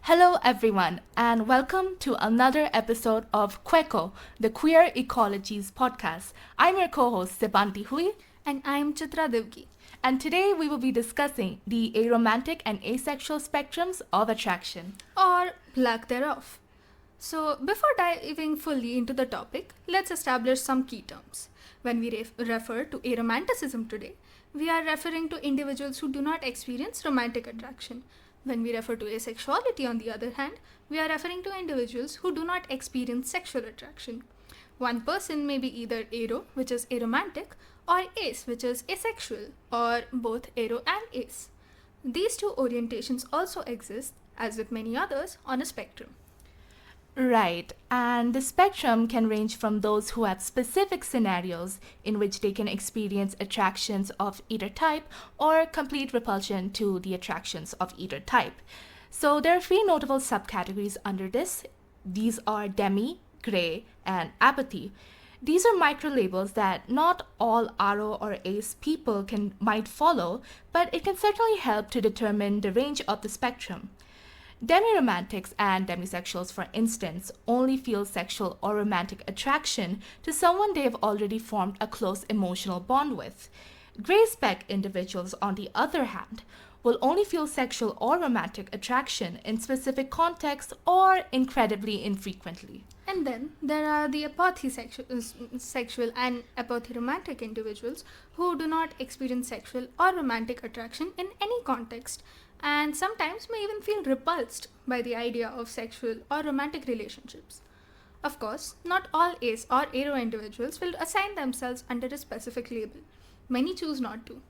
Hello, everyone, and welcome to another episode of Queco, the Queer Ecologies podcast. I'm your co-host, Sibanti Hui. And I'm Chitra Devgi. And today we will be discussing the aromantic and asexual spectrums of attraction. Or lack thereof. So, before diving fully into the topic, let's establish some key terms. When we refer to aromanticism today, we are referring to individuals who do not experience romantic attraction. When we refer to asexuality, on the other hand, we are referring to individuals who do not experience sexual attraction. One person may be either aro, which is aromantic, or ace, which is asexual, or both aro and ace. These two orientations also exist, as with many others, on a spectrum. Right, and the spectrum can range from those who have specific scenarios in which they can experience attractions of either type or complete repulsion to the attractions of either type. So there are three notable subcategories under this. These are Demi, Gray, and Apothi. These are micro-labels that not all Aro or Ace people might follow, but it can certainly help to determine the range of the spectrum. Demi-romantics and demisexuals, for instance, only feel sexual or romantic attraction to someone they have already formed a close emotional bond with. Gray-spec individuals, on the other hand, will only feel sexual or romantic attraction in specific contexts or incredibly infrequently. And then there are the Apothi sexual and Apothi romantic individuals who do not experience sexual or romantic attraction in any context, and sometimes may even feel repulsed by the idea of sexual or romantic relationships. Of course, not all ace or aro individuals will assign themselves under a specific label. Many choose not to.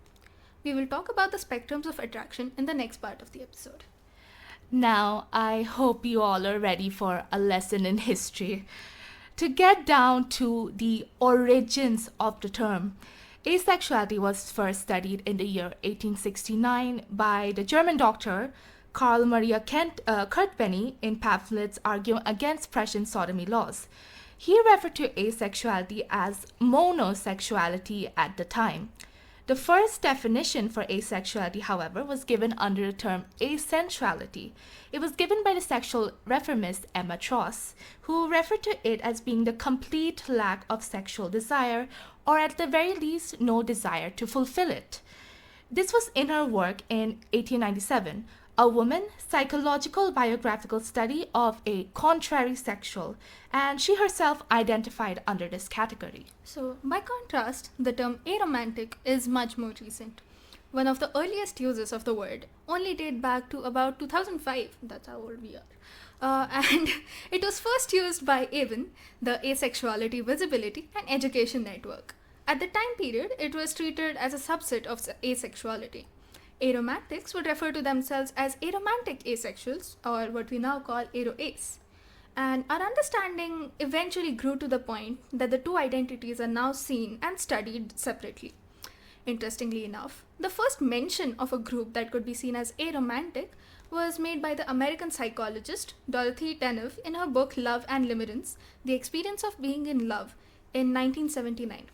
We will talk about the spectrums of attraction in the next part of the episode. Now, I hope you all are ready for a lesson in history. To get down to the origins of the term, asexuality was first studied in the year 1869 by the German doctor Karl Maria Kurtbeny in pamphlets arguing against Prussian sodomy laws. He referred to asexuality as monosexuality at the time. The first definition for asexuality, however, was given under the term asensuality. It was given by the sexual reformist Emma Tross, who referred to it as being the complete lack of sexual desire, or at the very least, no desire to fulfill it. This was in her work in 1897, A Woman, Psychological Biographical Study of a Contrary Sexual, and she herself identified under this category. So, by contrast, the term aromantic is much more recent. One of the earliest uses of the word only date back to about 2005, that's how old we are. And it was first used by AVEN, the Asexuality Visibility and Education Network. At the time period, it was treated as a subset of asexuality. Aromantics would refer to themselves as aromantic asexuals, or what we now call aro-ace. And our understanding eventually grew to the point that the two identities are now seen and studied separately. Interestingly enough, the first mention of a group that could be seen as aromantic was made by the American psychologist Dorothy Tenev in her book Love and Limerence, The Experience of Being in Love, in 1979.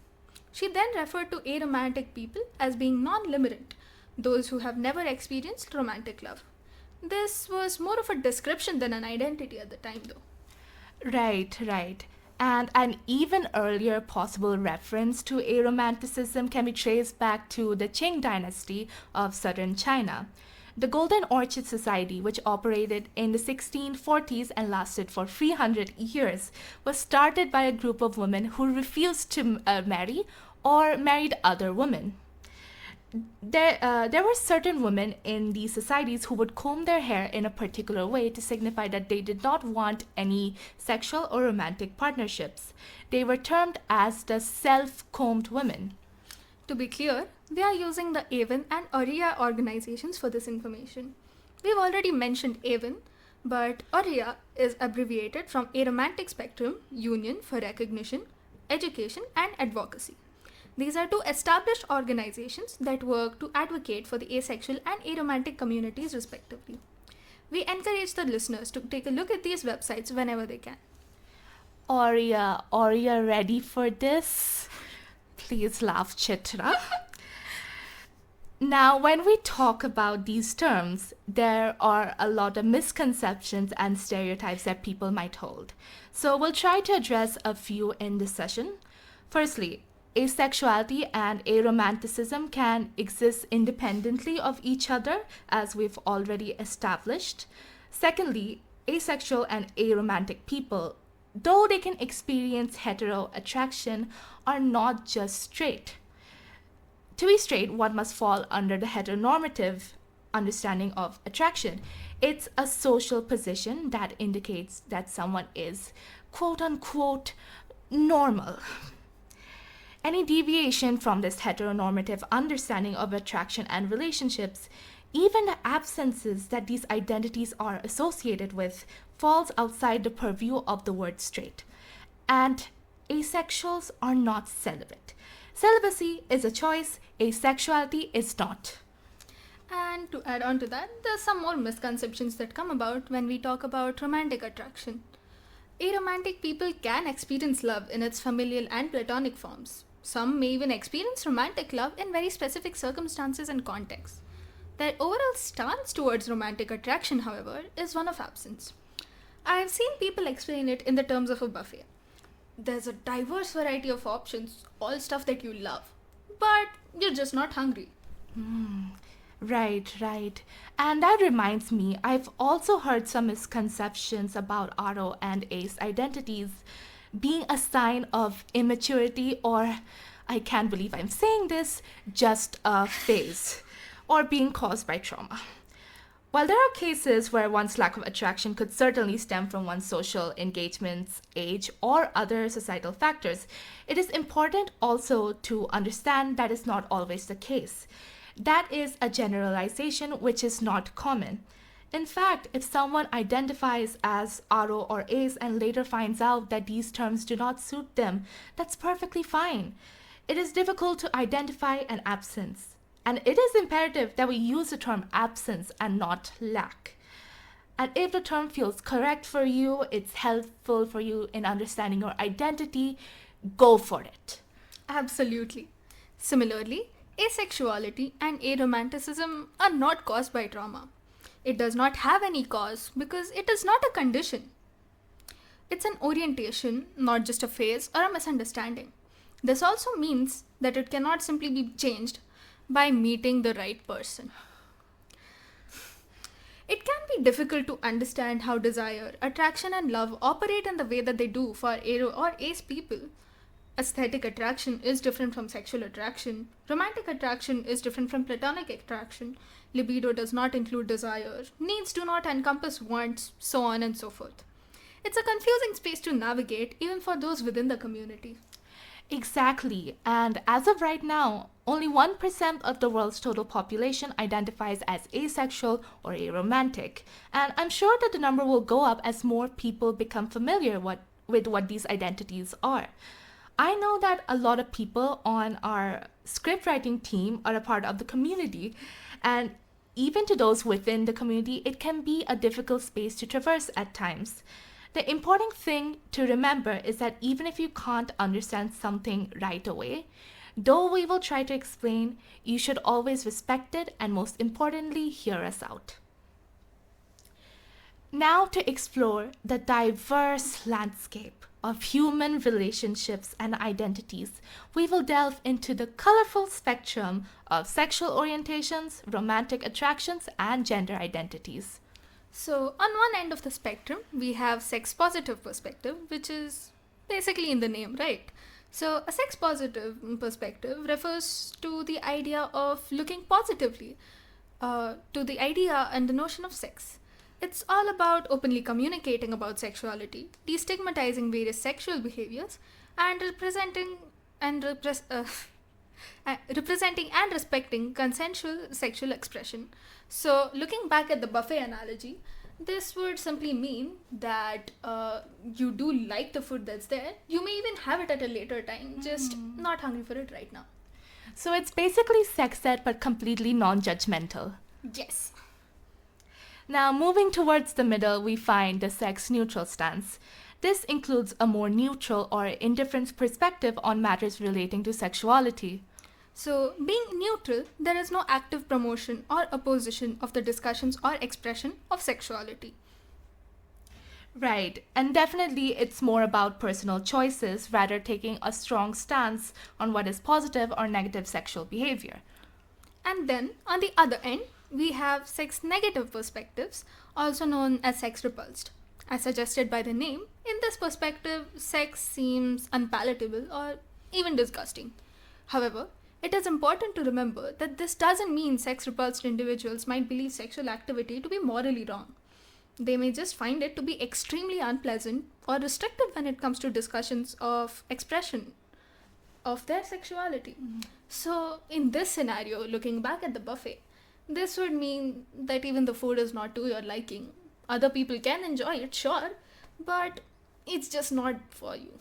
She then referred to aromantic people as being non-limerent, those who have never experienced romantic love. This was more of a description than an identity at the time, though. Right. And an even earlier possible reference to aromanticism can be traced back to the Qing Dynasty of southern China. The Golden Orchid Society, which operated in the 1640s and lasted for 300 years, was started by a group of women who refused to marry or married other women. There were certain women in these societies who would comb their hair in a particular way to signify that they did not want any sexual or romantic partnerships. They were termed as the self-combed women. To be clear, we are using the AVEN and ORIA organizations for this information. We've already mentioned AVEN, but ORIA is abbreviated from Aromantic Spectrum, Union for Recognition, Education and Advocacy. These are two established organizations that work to advocate for the asexual and aromantic communities respectively. We encourage the listeners to take a look at these websites whenever they can. Aurea ready for this? Please laugh, Chitra. Now, when we talk about these terms, there are a lot of misconceptions and stereotypes that people might hold. So, we'll try to address a few in this session. Firstly, asexuality and aromanticism can exist independently of each other, as we've already established. Secondly, asexual and aromantic people, though they can experience hetero attraction, are not just straight. To be straight, one must fall under the heteronormative understanding of attraction. It's a social position that indicates that someone is quote unquote normal. Any deviation from this heteronormative understanding of attraction and relationships, even the absences that these identities are associated with, falls outside the purview of the word straight. And asexuals are not celibate. Celibacy is a choice, asexuality is not. And to add on to that, there's some more misconceptions that come about when we talk about romantic attraction. Aromantic people can experience love in its familial and platonic forms. Some may even experience romantic love in very specific circumstances and contexts. Their overall stance towards romantic attraction, however, is one of absence. I have seen people explain it in the terms of a buffet. There's a diverse variety of options, all stuff that you love, but you're just not hungry. Right, right. And that reminds me, I've also heard some misconceptions about RO and ACE identities being a sign of immaturity or, I can't believe I'm saying this, just a phase, or being caused by trauma. While there are cases where one's lack of attraction could certainly stem from one's social engagements, age, or other societal factors, it is important also to understand that is not always the case. That is a generalization which is not common. In fact, if someone identifies as RO or ACE and later finds out that these terms do not suit them, that's perfectly fine. It is difficult to identify an absence. And it is imperative that we use the term absence and not lack. And if the term feels correct for you, it's helpful for you in understanding your identity, go for it. Absolutely. Similarly, asexuality and aromanticism are not caused by trauma. It does not have any cause because it is not a condition. It's an orientation, not just a phase or a misunderstanding. This also means that it cannot simply be changed by meeting the right person. It can be difficult to understand how desire, attraction, and love operate in the way that they do for aro or ace people. Aesthetic attraction is different from sexual attraction. Romantic attraction is different from platonic attraction. Libido does not include desire. Needs do not encompass wants, so on and so forth. It's a confusing space to navigate even for those within the community. Exactly. And as of right now, only 1% of the world's total population identifies as asexual or aromantic. And I'm sure that the number will go up as more people become familiar with what these identities are. I know that a lot of people on our script writing team are a part of the community. And even to those within the community, it can be a difficult space to traverse at times. The important thing to remember is that even if you can't understand something right away, though we will try to explain, you should always respect it and most importantly, hear us out. Now to explore the diverse landscape of human relationships and identities, we will delve into the colorful spectrum of sexual orientations, romantic attractions, and gender identities. So, on one end of the spectrum, we have sex positive perspective, which is basically in the name, right? So, a sex positive perspective refers to the idea of looking positively to the idea and the notion of sex. It's all about openly communicating about sexuality, destigmatizing various sexual behaviors, and representing and respecting consensual sexual expression. So, looking back at the buffet analogy, this would simply mean that you do like the food that's there. You may even have it at a later time, just not hungry for it right now. So it's basically sex ed but completely non-judgmental. Yes. Now, moving towards the middle, we find the sex-neutral stance. This includes a more neutral or indifferent perspective on matters relating to sexuality. So, being neutral, there is no active promotion or opposition of the discussions or expression of sexuality. Right, and definitely it's more about personal choices rather taking a strong stance on what is positive or negative sexual behavior. And then, on the other end, we have sex negative perspectives, also known as sex repulsed. As suggested by the name, in this perspective, sex seems unpalatable or even disgusting. However, it is important to remember that this doesn't mean sex repulsed individuals might believe sexual activity to be morally wrong. They may just find it to be extremely unpleasant or restrictive when it comes to discussions of expression of their sexuality. So, in this scenario, looking back at the buffet, this would mean that even the food is not to your liking. Other people can enjoy it, sure, but it's just not for you.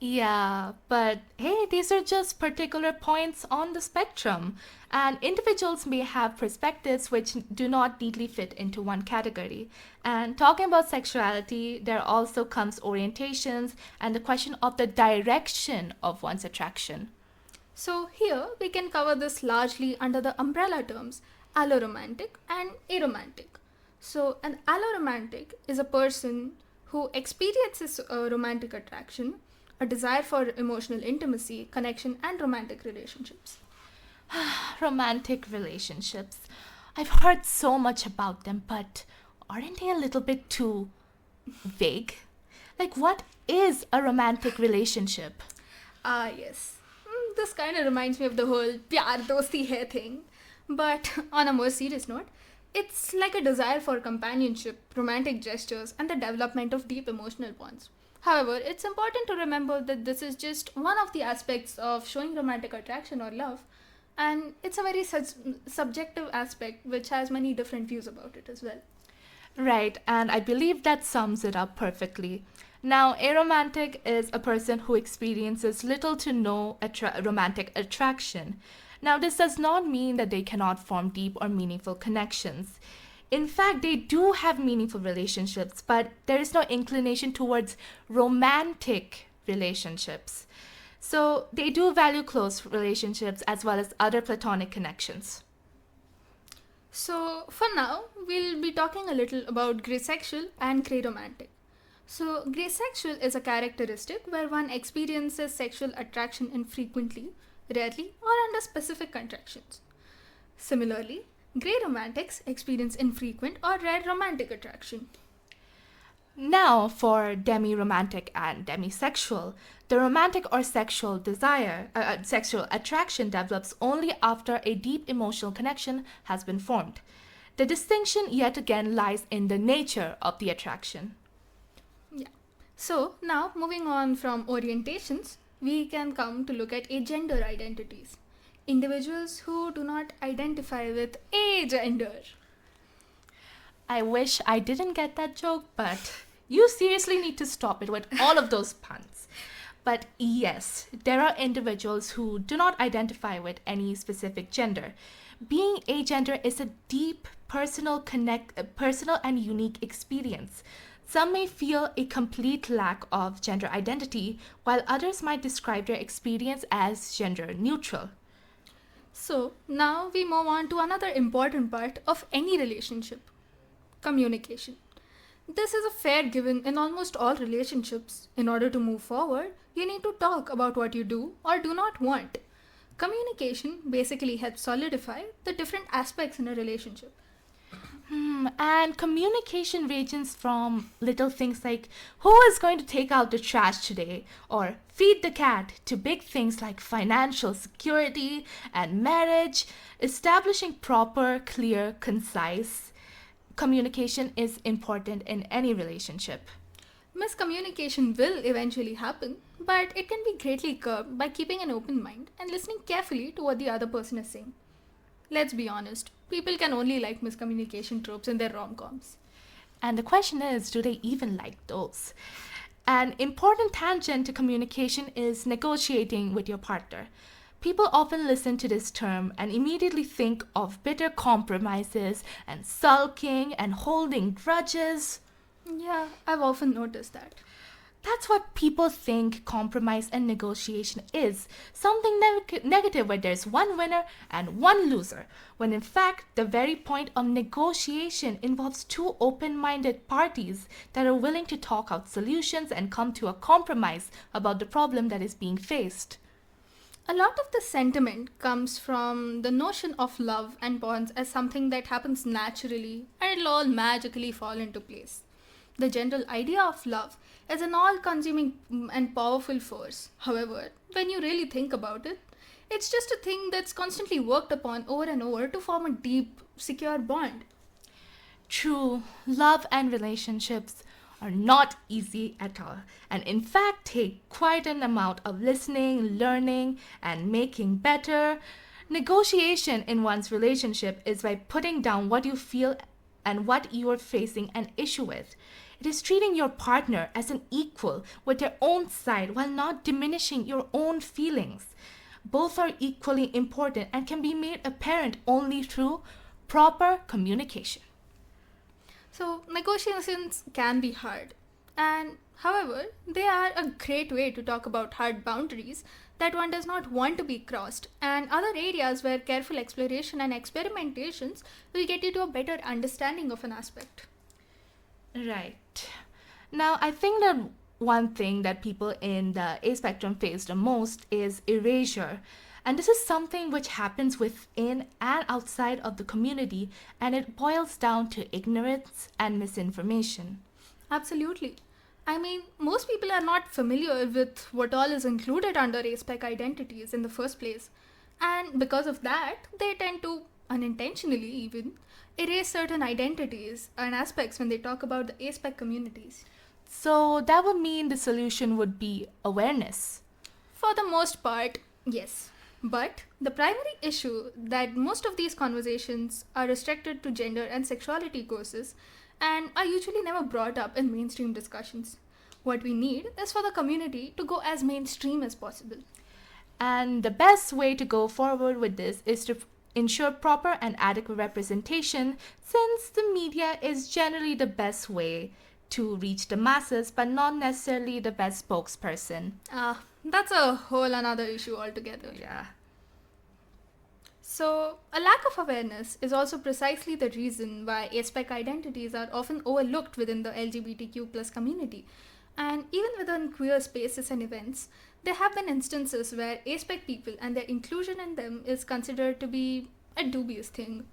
Yeah, but hey, these are just particular points on the spectrum, and individuals may have perspectives which do not neatly fit into one category. And talking about sexuality, there also comes orientations and the question of the direction of one's attraction. So, here we can cover this largely under the umbrella terms alloromantic and aromantic. So, an alloromantic is a person who experiences a romantic attraction, a desire for emotional intimacy, connection, and romantic relationships. Romantic relationships. I've heard so much about them, but aren't they a little bit too vague? Like, what is a romantic relationship? Ah, yes. This kind of reminds me of the whole pyar dosti hai thing. But on a more serious note, it's like a desire for companionship, romantic gestures, and the development of deep emotional bonds. However, it's important to remember that this is just one of the aspects of showing romantic attraction or love, and it's a very subjective aspect which has many different views about it as well. Right, and I believe that sums it up perfectly. Now, aromantic is a person who experiences little to no romantic attraction. Now, this does not mean that they cannot form deep or meaningful connections. In fact, they do have meaningful relationships, but there is no inclination towards romantic relationships. So, they do value close relationships as well as other platonic connections. So, for now, we'll be talking a little about grey sexual and grey romantic. So, grey sexual is a characteristic where one experiences sexual attraction infrequently, rarely, or under specific contractions. Similarly, grey romantics experience infrequent or rare romantic attraction. Now, for demi-romantic and demisexual, the romantic or sexual desire, sexual attraction develops only after a deep emotional connection has been formed. The distinction yet again lies in the nature of the attraction. Yeah. So, now moving on from orientations, we can come to look at agender identities. Individuals who do not identify with a gender. I wish I didn't get that joke, but you seriously need to stop it with all of those puns. But yes, there are individuals who do not identify with any specific gender. Being agender is a deep, personal and unique experience. Some may feel a complete lack of gender identity, while others might describe their experience as gender neutral. So, now we move on to another important part of any relationship communication. This is a fair given in almost all relationships. In order to move forward, you need to talk about what you do or do not want. Communication basically helps solidify the different aspects in a relationship. And communication ranges from little things like who is going to take out the trash today or feed the cat to big things like financial security and marriage. Establishing proper, clear, concise communication is important in any relationship. Miscommunication will eventually happen, but it can be greatly curbed by keeping an open mind and listening carefully to what the other person is saying. Let's be honest, people can only like miscommunication tropes in their rom-coms. And the question is, do they even like those? An important tangent to communication is negotiating with your partner. People often listen to this term and immediately think of bitter compromises and sulking and holding grudges. Yeah, I've often noticed that. That's what people think compromise and negotiation is, something negative where there's one winner and one loser, when in fact the very point of negotiation involves two open-minded parties that are willing to talk out solutions and come to a compromise about the problem that is being faced. A lot of the sentiment comes from the notion of love and bonds as something that happens naturally and it'll all magically fall into place. The general idea of love is an all consuming and powerful force. However, when you really think about it, it's just a thing that's constantly worked upon over and over to form a deep, secure bond. True, love and relationships are not easy at all, and in fact take quite an amount of listening, learning, and making better. Negotiation in one's relationship is by putting down what you feel and what you are facing an issue with. It is treating your partner as an equal with their own side while not diminishing your own feelings. Both are equally important and can be made apparent only through proper communication. So, negotiations can be hard, and however, they are a great way to talk about hard boundaries that one does not want to be crossed, and other areas where careful exploration and experimentations will get you to a better understanding of an aspect. Right. Now, I think that one thing that people in the A spectrum face the most is erasure. And this is something which happens within and outside of the community, and it boils down to ignorance and misinformation. Absolutely. I mean, most people are not familiar with what all is included under ASPEC identities in the first place. And because of that, they tend to, unintentionally even, erase certain identities and aspects when they talk about the ASPEC communities. So that would mean the solution would be awareness. For the most part, yes. But the primary issue that most of these conversations are restricted to gender and sexuality courses and are usually never brought up in mainstream discussions. What we need is for the community to go as mainstream as possible. And the best way to go forward with this is to ensure proper and adequate representation, since the media is generally the best way to reach the masses but not necessarily the best spokesperson. That's a whole another issue altogether. Yeah. So, a lack of awareness is also precisely the reason why ASPEC identities are often overlooked within the LGBTQ plus community. And even within queer spaces and events, there have been instances where ASPEC people and their inclusion in them is considered to be a dubious thing.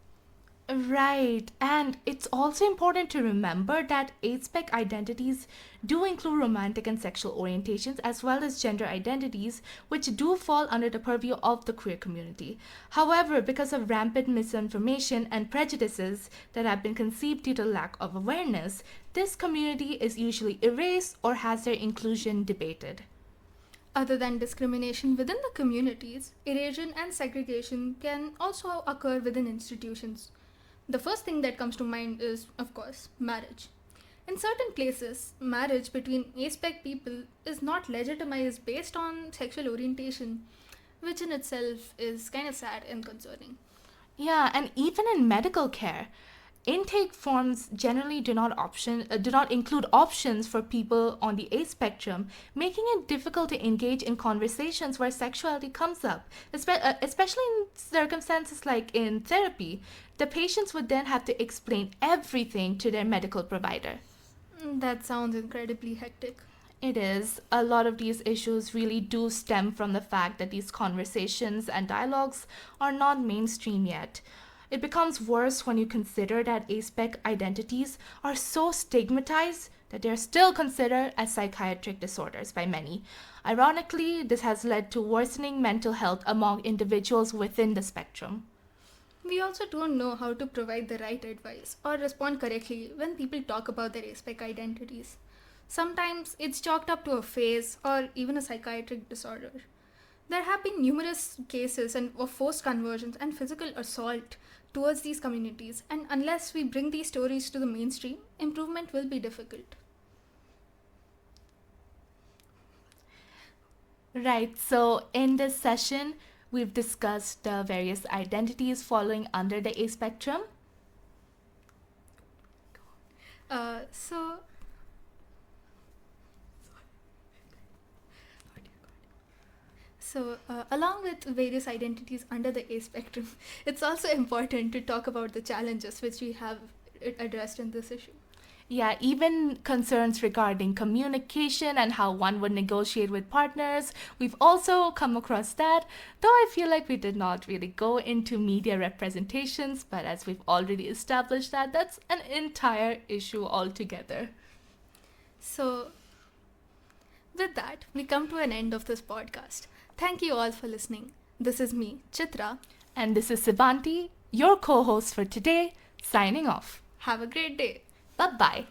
Right, and it's also important to remember that ASPEC identities do include romantic and sexual orientations as well as gender identities, which do fall under the purview of the queer community. However, because of rampant misinformation and prejudices that have been conceived due to lack of awareness, this community is usually erased or has their inclusion debated. Other than discrimination within the communities, erasure and segregation can also occur within institutions. The first thing that comes to mind is, of course, marriage. In certain places, marriage between ASPEC people is not legitimized based on sexual orientation, which in itself is kind of sad and concerning. Yeah, and even in medical care, intake forms generally do not include options for people on the A spectrum, making it difficult to engage in conversations where sexuality comes up, especially in circumstances like in therapy. The patients would then have to explain everything to their medical provider. That sounds incredibly hectic. It is. A lot of these issues really do stem from the fact that these conversations and dialogues are not mainstream yet. It becomes worse when you consider that ASPEC identities are so stigmatized that they are still considered as psychiatric disorders by many. Ironically, this has led to worsening mental health among individuals within the spectrum. We also don't know how to provide the right advice or respond correctly when people talk about their ASPEC identities. Sometimes it's chalked up to a phase or even a psychiatric disorder. There have been numerous cases of forced conversions and physical assault towards these communities, and unless we bring these stories to the mainstream, improvement will be difficult. Right, so in this session, we've discussed the various identities falling under the A spectrum. So with various identities under the A spectrum, it's also important to talk about the challenges which we have addressed in this issue. Yeah, even concerns regarding communication and how one would negotiate with partners. We've also come across that, though I feel like we did not really go into media representations, but as we've already established that, that's an entire issue altogether. So, with that, we come to an end of this podcast. Thank you all for listening. This is me, Chitra. And this is Sivanti, your co-host for today, signing off. Have a great day. Bye-bye.